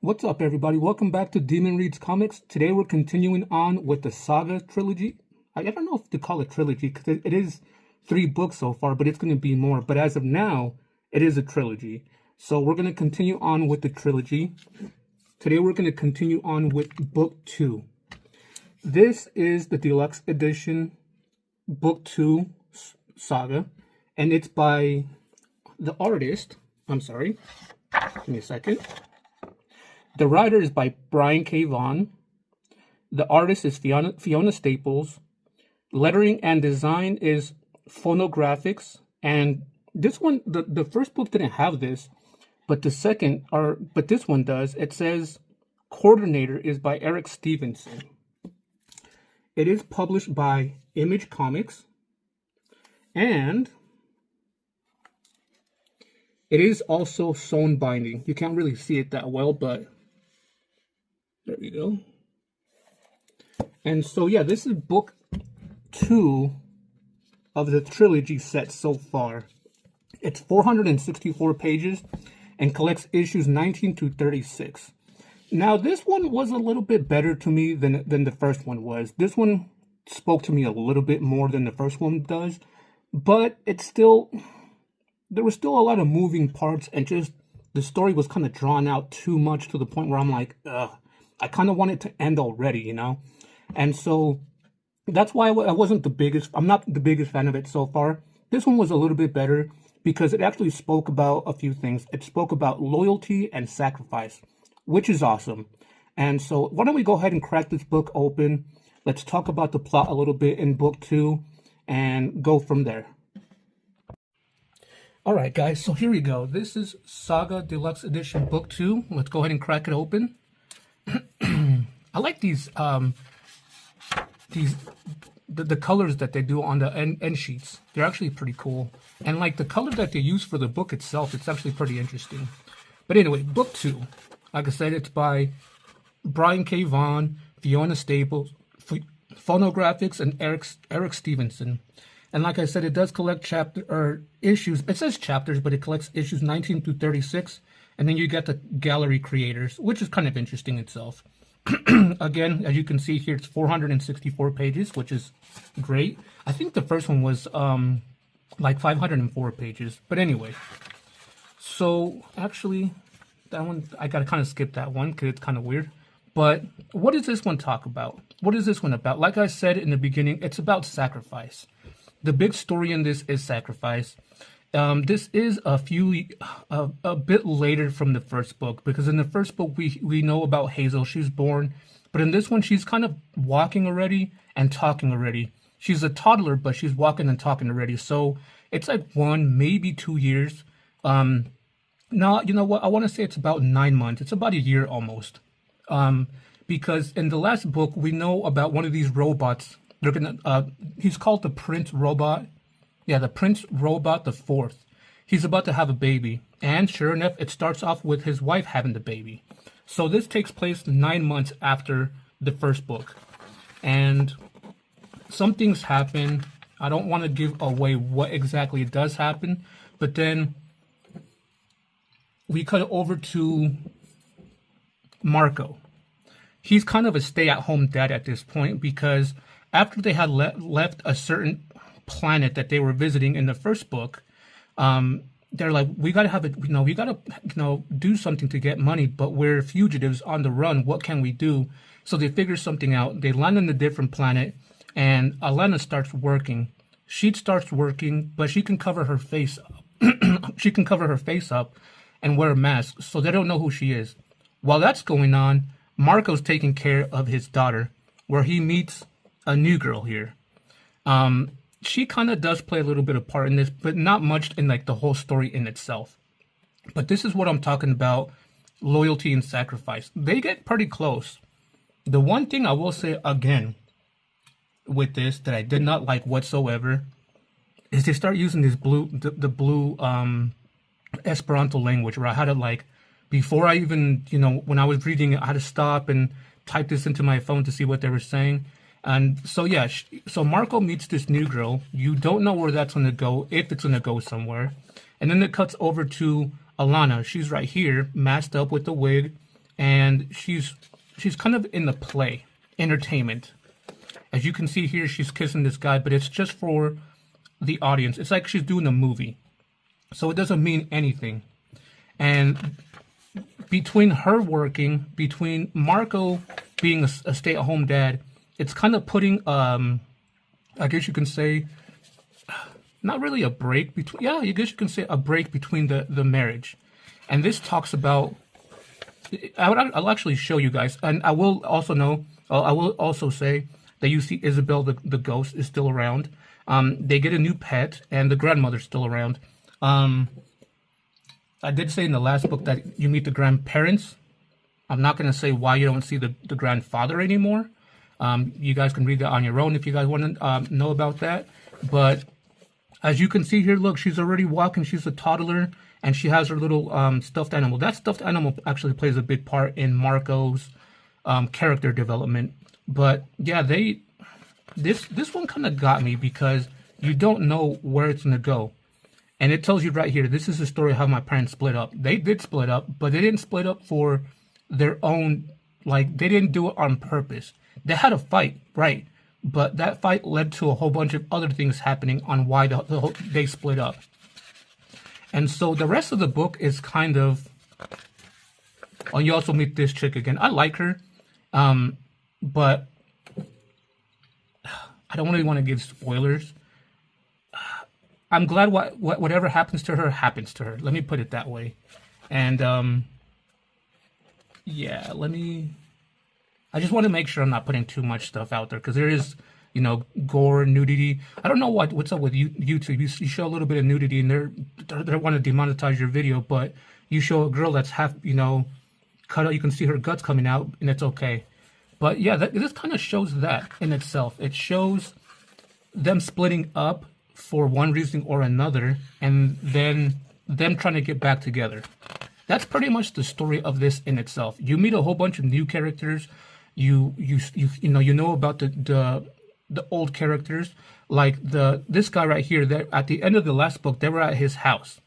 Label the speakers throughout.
Speaker 1: What's up, everybody? Welcome back to Demon Reads Comics. Today we're continuing on with the Saga trilogy. I don't know if to call it trilogy because it is 3 books so far, but it's going to be more. But as of now, it is a trilogy. So we're going to continue on with the trilogy. Today we're going to continue on with Book 2. This is the deluxe edition, Book 2 Saga, and it's by the artist. Give me a second. The writer is by Brian K. Vaughan. The artist is Fiona Staples. Lettering and design is Phonographics. And this one, the first book didn't have this, but this one does. It says coordinator is by Eric Stevenson. It is published by Image Comics. And it is also sewn binding. You can't really see it that well, but there we go. And so, yeah, this is book 2 of the trilogy set so far. It's 464 pages and collects issues 19 to 36. Now, this one was a little bit better to me than the first one was. This one spoke to me a little bit more than the first one does, but it's still, there was still a lot of moving parts, and just the story was kind of drawn out too much to the point where I'm like, ugh. I kind of want it to end already, you know? And so that's why I wasn't the biggest, I'm not the biggest fan of it so far. This one was a little bit better because it actually spoke about a few things. It spoke about loyalty and sacrifice, which is awesome. And so why don't we go ahead and crack this book open. Let's talk about the plot a little bit in book 2 and go from there. All right, guys, so here we go. This is Saga Deluxe Edition book 2. Let's go ahead and crack it open. I like these the colors that they do on the end sheets. They're actually pretty cool, and like the color that they use for the book itself, it's actually pretty interesting. But anyway, book 2, like I said, it's by Brian K. Vaughan, Fiona Staples, Phonographics, and Eric Stevenson. And like I said, it does collect issues. It says chapters, but it collects issues 19 through 36. And then you get the gallery creators, which is kind of interesting itself. Again, as you can see here, it's 464 pages, which is great. I think the first one was like 504 pages. But anyway, so actually, that one, I got to kind of skip that one because it's kind of weird. But what does this one talk about? What is this one about? Like I said in the beginning, it's about sacrifice. The big story in this is sacrifice. This is a bit later from the first book, because in the first book we know about Hazel. She's born, but in this one she's kind of walking already and talking already. She's a toddler, but she's walking and talking already. So it's like 1, maybe 2 years. Now, you know what? I want to say it's about 9 months. It's about a year almost. Because in the last book we know about one of these robots. They're gonna. He's called the Prince Robot. Yeah, the Prince Robot the 4th. He's about to have a baby. And sure enough, it starts off with his wife having the baby. So this takes place 9 months after the first book. And some things happen. I don't want to give away what exactly does happen. But then we cut over to Marco. He's kind of a stay-at-home dad at this point, because after they had left a certain planet that they were visiting in the first book, they're like, we gotta have we gotta do something to get money, but we're fugitives on the run. What can we do? So they figure something out. They land on a different planet, and Alana starts working. She starts working, but she can cover her face up. She can cover her face up and wear a mask, so they don't know who she is. While that's going on, Marco's taking care of his daughter, where he meets a new girl here. She kind of does play a little bit of part in this, but not much in like the whole story in itself. But this is what I'm talking about, loyalty and sacrifice. They get pretty close. The one thing I will say again with this that I did not like whatsoever is they start using this blue Esperanto language, where I had to, like, before I even, when I was reading it, I had to stop and type this into my phone to see what they were saying. And so, yeah, so Marco meets this new girl. You don't know where that's going to go, if it's going to go somewhere. And then it cuts over to Alana. She's right here, masked up with the wig, and she's kind of in the play, entertainment. As you can see here, she's kissing this guy, but it's just for the audience. It's like she's doing a movie, so it doesn't mean anything. And between her working, between Marco being a stay-at-home dad, it's kind of putting, I guess you can say, not really a break between, yeah, I guess you can say a break between the marriage. And this talks about, I'll actually show you guys, and I will also say that you see Isabel, the ghost, is still around. They get a new pet, and the grandmother's still around. I did say in the last book that you meet the grandparents. I'm not going to say why you don't see the grandfather anymore. You guys can read that on your own if you guys want to know about that. But as you can see here, look, she's already walking. She's a toddler, and she has her little stuffed animal. That stuffed animal actually plays a big part in Marco's character development. But yeah, this one kind of got me because you don't know where it's going to go. And it tells you right here, this is the story of how my parents split up. They did split up, but they didn't split up for their own, like, they didn't do it on purpose. They had a fight, right? But that fight led to a whole bunch of other things happening on why they split up. And so the rest of the book is kind of, oh, you also meet this chick again. I like her, but I don't really want to give spoilers. I'm glad whatever happens to her happens to her. Let me put it that way. And yeah, I just want to make sure I'm not putting too much stuff out there because there is, gore, nudity. I don't know what's up with YouTube. You show a little bit of nudity and they want to demonetize your video, but you show a girl that's half, cut out. You can see her guts coming out, and it's okay. But yeah, this kind of shows that in itself. It shows them splitting up for one reason or another, and then them trying to get back together. That's pretty much the story of this in itself. You meet a whole bunch of new characters. You know about the old characters, like this guy right here. That at the end of the last book, they were at his house,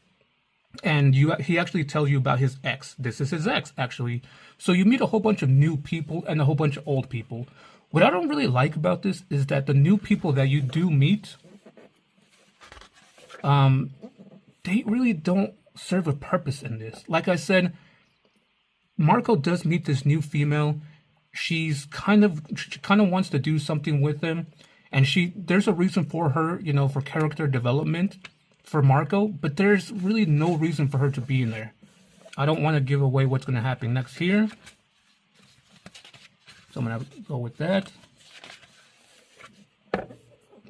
Speaker 1: and he actually tells you about his ex. This is his ex, actually. So you meet a whole bunch of new people and a whole bunch of old people. What I don't really like about this is that the new people that you do meet, they really don't serve a purpose in this. Like I said, Marco does meet this new female. She kind of wants to do something with him, and there's a reason for her, for character development for Marco, but there's really no reason for her to be in there. I don't want to give away what's going to happen next here, so I'm going to go with that.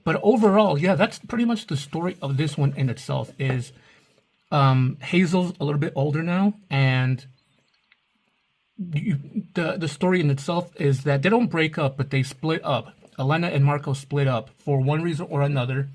Speaker 1: But overall, yeah, that's pretty much the story of this one in itself. Is Hazel's a little bit older now, and the story in itself is that they don't break up, but they split up. Elena and Marco split up for one reason or another,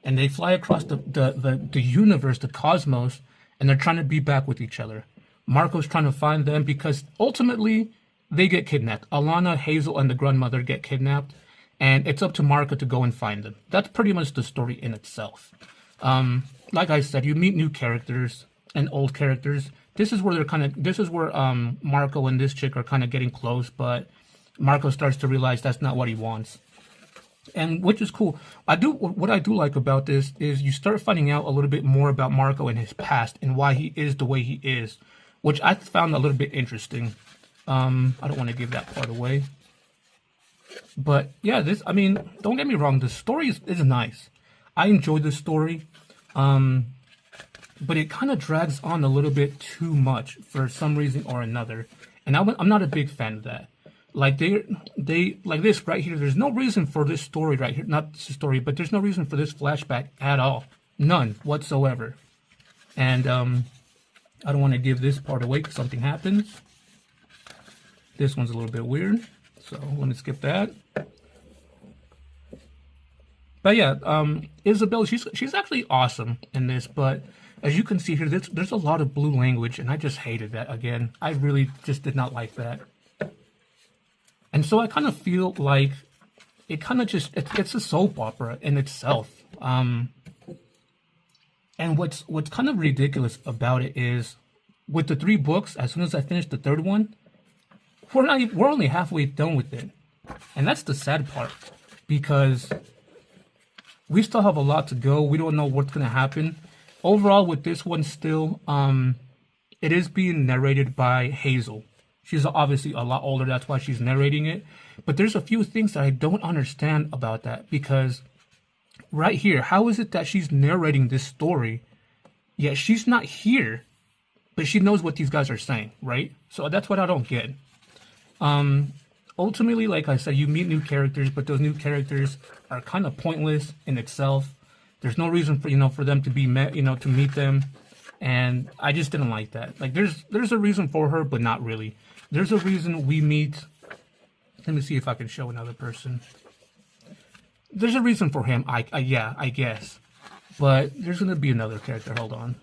Speaker 1: and they fly across the universe, the cosmos, and they're trying to be back with each other. Marco's trying to find them because ultimately they get kidnapped. Alana, Hazel, and the grandmother get kidnapped. And it's up to Marco to go and find them. That's pretty much the story in itself. Like I said, you meet new characters and old characters. This is where Marco and this chick are kind of getting close, but Marco starts to realize that's not what he wants. And which is cool. What I do like about this is you start finding out a little bit more about Marco and his past and why he is the way he is, which I found a little bit interesting. I don't want to give that part away. But yeah, don't get me wrong, the story is nice. I enjoyed the story, but it kind of drags on a little bit too much for some reason or another, and I'm not a big fan of that. Like they like this right here. There's no reason for this story right here, not this story, but there's no reason for this flashback at all, none whatsoever. And I don't want to give this part away because something happens. This one's a little bit weird. So let me skip that. But yeah, Isabel, she's actually awesome in this. But as you can see here, there's a lot of blue language, and I just hated that again. I really just did not like that. And so I kind of feel like it kind of it's a soap opera in itself. And what's kind of ridiculous about it is with the 3 books, as soon as I finish the third one, we're only halfway done with it. And that's the sad part, because we still have a lot to go. We don't know what's going to happen. Overall, with this one still, it is being narrated by Hazel. She's obviously a lot older, that's why she's narrating it. But there's a few things that I don't understand about that, because right here, how is it that she's narrating this story, yet she's not here, but she knows what these guys are saying, right? So that's what I don't get. Ultimately, like I said, you meet new characters, but those new characters are kind of pointless in itself. There's no reason for them to be met, to meet them, and I just didn't like that. Like, there's a reason for her, but not really. There's a reason we meet. Let me see if I can show another person. There's a reason for him, I guess, but there's gonna be another character. Hold on.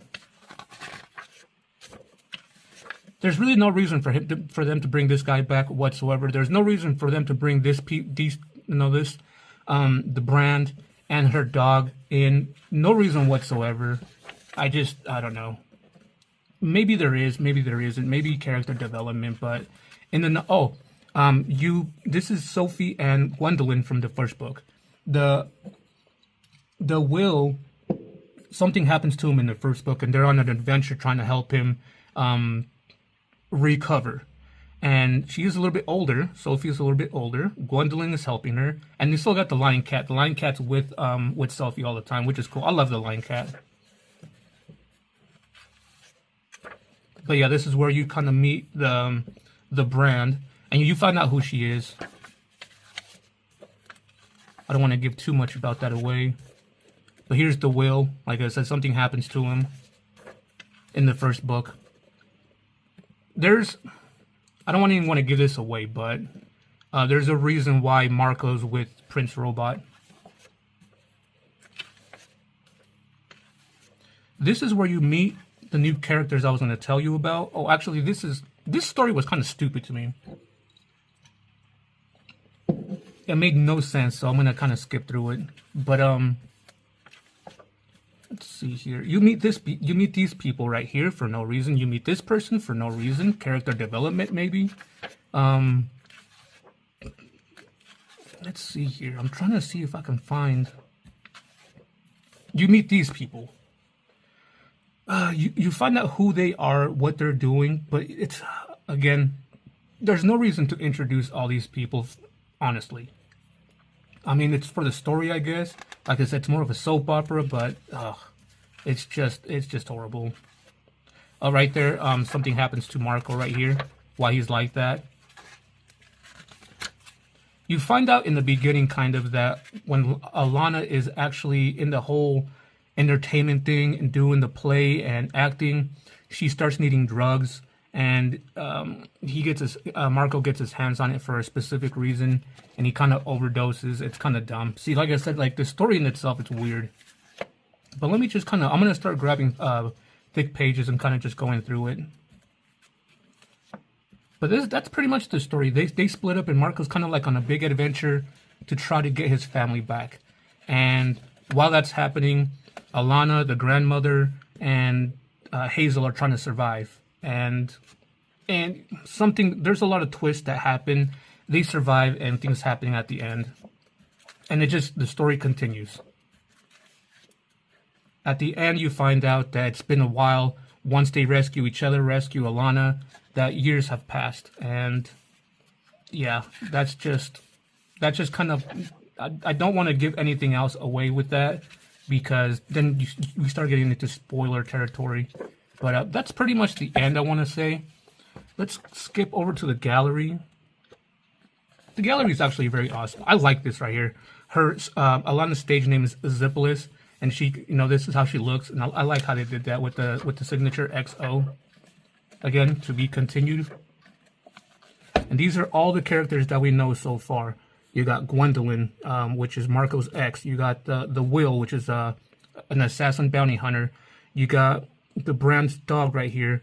Speaker 1: There's really no reason for them to bring this guy back whatsoever. There's no reason for them to bring the brand and her dog in. No reason whatsoever. I don't know. Maybe there is, maybe there isn't. Maybe character development, but this is Sophie and Gwendolyn from the first book. The Will, something happens to him in the first book, and they're on an adventure trying to help him recover. And she is a little bit older. Sophie is a little bit older. Gwendolyn is helping her, and they still got the Lion Cat. The Lion Cat's with Sophie all the time, which is cool. I love the Lion Cat. But yeah, this is where you kind of meet the brand, and you find out who she is. I don't want to give too much about that away. But here's the Will. Like I said, something happens to him in the first book. I don't even want to give this away, but there's a reason why Marco's with Prince Robot. This is where you meet the new characters I was going to tell you about. Oh, actually, this story was kind of stupid to me. It made no sense, so I'm going to kind of skip through it. But let's see here. You meet these people right here for no reason. You meet this person for no reason. Character development, maybe. Let's see here. I'm trying to see if I can find. You meet these people. You find out who they are, what they're doing, but it's, again, there's no reason to introduce all these people, honestly. I mean, it's for the story, I guess. Like I said, it's more of a soap opera, but it's just horrible. Right there, something happens to Marco right here. Why he's like that. You find out in the beginning, kind of, that when Alana is actually in the whole entertainment thing and doing the play and acting, she starts needing drugs, and Marco gets his hands on it for a specific reason, and he kind of overdoses. It's kind of dumb. See, like I said, like, the story in itself, it's weird. But let me just I'm going to start grabbing thick pages and kind of just going through it. But that's pretty much the story. They split up, and Marco's kind of like on a big adventure to try to get his family back. And while that's happening, Alana, the grandmother, and Hazel are trying to survive. And there's a lot of twists that happen. They survive, and things happening at the end. And the story continues. At the end, you find out that it's been a while. Once they rescue each other, rescue Alana, that years have passed. And yeah, that's just kind of, I don't want to give anything else away with that, because then we start getting into spoiler territory. But that's pretty much the end, I want to say. Let's skip over to the gallery. The gallery is actually very awesome. I like this right here. Alana's stage name is Zippolis, and she, this is how she looks, and I like how they did that with the signature XO. Again, to be continued. And these are all the characters that we know so far. You got Gwendolyn, which is Marco's ex. You got the Will, which is an assassin bounty hunter. You got the Brand's dog right here.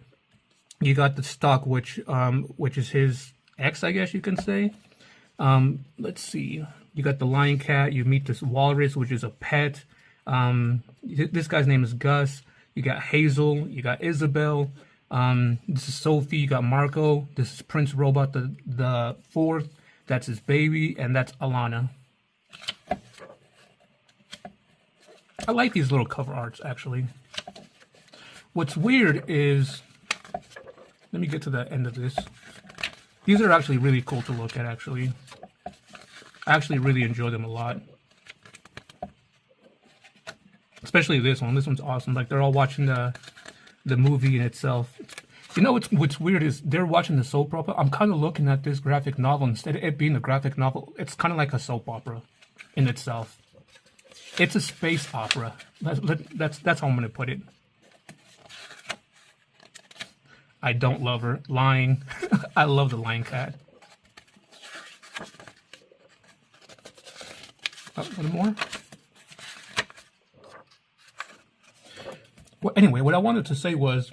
Speaker 1: You got the Stock, which is his ex, I guess you can say. Let's see. You got the Lion Cat. You meet this Walrus, which is a pet. This guy's name is Gus. You got Hazel. You got Isabel. This is Sophie. You got Marco. This is Prince Robot, the fourth. That's his baby, and that's Alana. I like these little cover arts, actually. What's weird is, let me get to the end of this. These are actually really cool to look at, actually. I actually really enjoy them a lot. Especially this one. This one's awesome. Like, they're all watching the movie in itself. You know what's weird is they're watching the soap opera. I'm kind of looking at this graphic novel. Instead of it being a graphic novel, it's kind of like a soap opera in itself. It's a space opera. That's how I'm going to put it. I don't love her. Lying. I love the Lion Cat. Oh, one more. Well, anyway, what I wanted to say was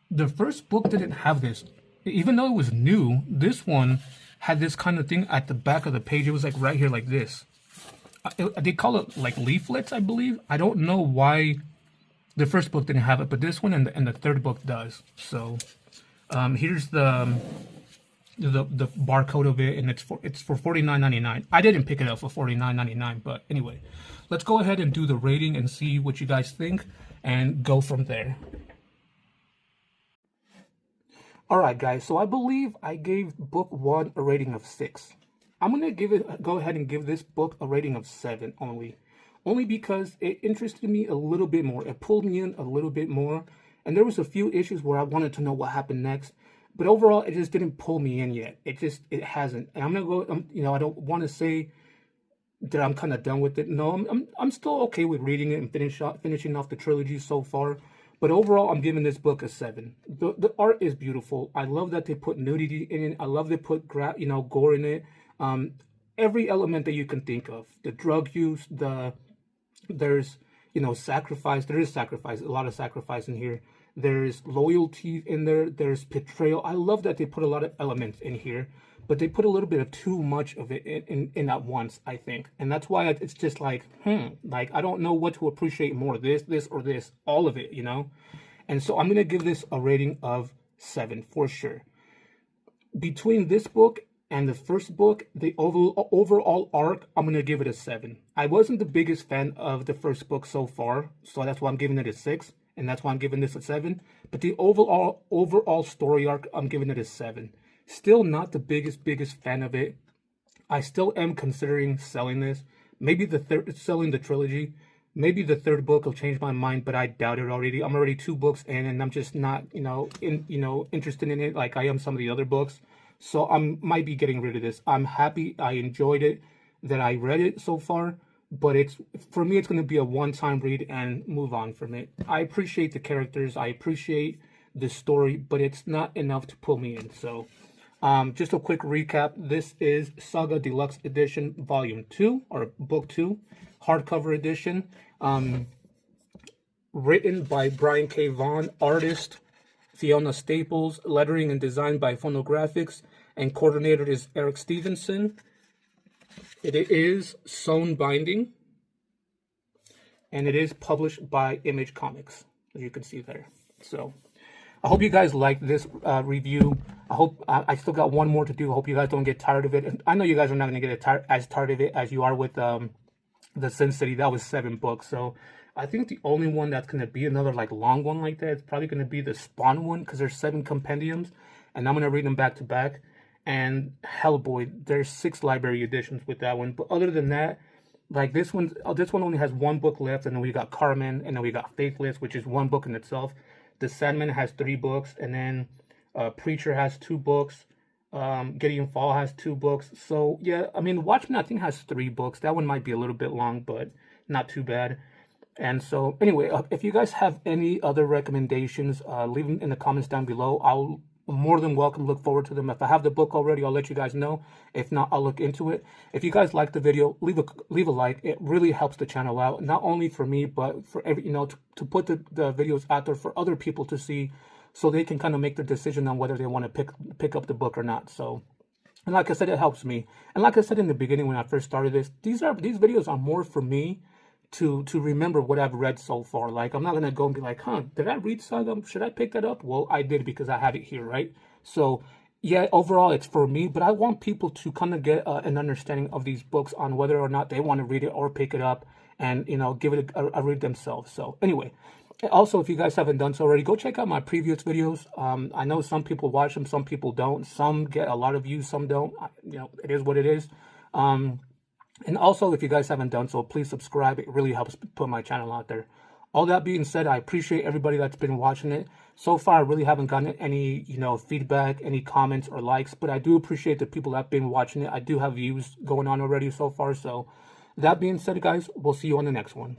Speaker 1: the first book didn't have this. Even though it was new, this one had this kind of thing at the back of the page. It was like right here like this. They call it like leaflets, I believe. I don't know why the first book didn't have it, but this one and the third book does. So here's the barcode of it, and it's for $49.99. I didn't pick it up for $49.99, but anyway, let's go ahead and do the rating and see what you guys think and go from there. All right, guys. So I believe I gave book 1 a rating of 6. I'm gonna go ahead and give this book a rating of 7 only because it interested me a little bit more. It pulled me in a little bit more, and there was a few issues where I wanted to know what happened next. But overall, it just didn't pull me in yet. It hasn't. And I'm gonna go. You know, I don't want to say that I'm kind of done with it. No, I'm still okay with reading it and finishing off the trilogy so far. But overall, I'm giving this book a 7. The art is beautiful. I love that they put nudity in it. I love they put gore in it. Every element that you can think of. The drug use. There's sacrifice. There is sacrifice. A lot of sacrifice in here. There's loyalty in there. There's betrayal. I love that they put a lot of elements in here, but they put a little bit of too much of it in at once, I think. And that's why it's just like, like, I don't know what to appreciate more, this, or this, all of it, And so I'm going to give this a rating of 7 for sure. Between this book and the first book, the overall arc, I'm going to give it a 7. I wasn't the biggest fan of the first book so far, so that's why I'm giving it a 6. And that's why I'm giving this a 7. But the overall story arc, I'm giving it a 7. Still not the biggest fan of it. I still am considering selling this. Maybe selling the trilogy. Maybe the third book will change my mind, but I doubt it already. I'm already 2 books in, and I'm just not, interested in it like I am some of the other books. So I might be getting rid of this. I'm happy. I enjoyed it. That I read it so far. But for me, it's going to be a one-time read and move on from it. I appreciate the characters. I appreciate the story, but it's not enough to pull me in. So just a quick recap. This is Saga Deluxe Edition Volume 2, or Book 2, hardcover edition. Written by Brian K. Vaughan, artist Fiona Staples, lettering and design by Phonographics, and coordinator is Eric Stevenson. It is sewn binding, and it is published by Image Comics, as you can see there. So I hope you guys like this review. I hope I still got one more to do. I hope you guys don't get tired of it. And I know you guys are not going to get as tired of it as you are with the Sin City. That was 7 books. So I think the only one that's going to be another like long one like that is probably going to be the Spawn one, because there's 7 compendiums, and I'm going to read them back to back. And Hellboy, there's 6 library editions with that one. But other than that, like this one only has 1 book left, and then we got Carmen, and then we got Faithless, which is 1 book in itself. The Sandman has 3 books, and then Preacher has 2 books. Gideon Fall has 2 books. So yeah, I mean, Watchmen I think has 3 books. That one might be a little bit long, but not too bad. And so anyway, if you guys have any other recommendations, leave them in the comments down below. I'll more than welcome, look forward to them. If I have the book already, I'll let you guys know. If not, I'll look into it. If you guys like the video, leave a like. It really helps the channel out, not only for me, but for to put the videos out there for other people to see, so they can kind of make the decision on whether they want to pick up the book or not. So, and like I said, it helps me. And like I said in the beginning when I first started this, these videos are more for me to remember what I've read so far. Like, I'm not gonna go and be like, huh, did I read Saga? Should I pick that up? Well, I did because I have it here, right? So yeah, overall it's for me, but I want people to kind of get an understanding of these books on whether or not they want to read it or pick it up and, you know, give it a read themselves. So anyway, also, if you guys haven't done so already, go check out my previous videos. I know some people watch them, some people don't. Some get a lot of views, some don't. You know, it is what it is. And also, if you guys haven't done so, please subscribe. It really helps put my channel out there. All that being said, I appreciate everybody that's been watching it. So far, I really haven't gotten any, you know, feedback, any comments or likes, but I do appreciate the people that have been watching it. I do have views going on already so far. So that being said, guys, we'll see you on the next one.